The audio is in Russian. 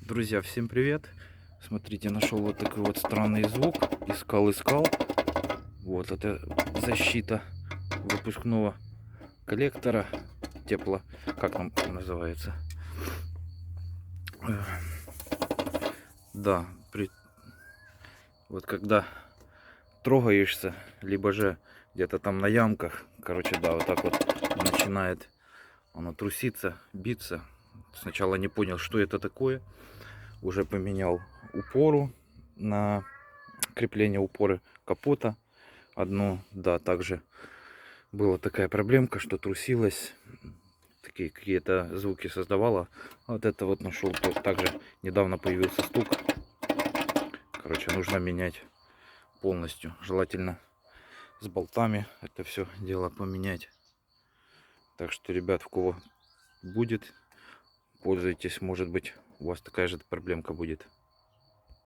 Друзья, всем привет! Смотрите, нашел вот такой вот странный звук. Искал. Вот это защита выпускного коллектора тепло. Как он называется? Э, Да, вот когда трогаешься, либо же где-то там на ямках, короче, да, вот так вот начинает оно труситься, биться. Сначала не понял, что это такое. Уже поменял упору на крепление упоры капота. Одну, да, также была такая проблемка, что трусилась. Такие какие-то звуки создавала. Вот это вот нашел. Также недавно появился стук. Короче, нужно менять полностью. Желательно с болтами это все дело поменять. Так что, ребят, в кого будет, пользуйтесь. Может быть, у вас такая же проблемка будет.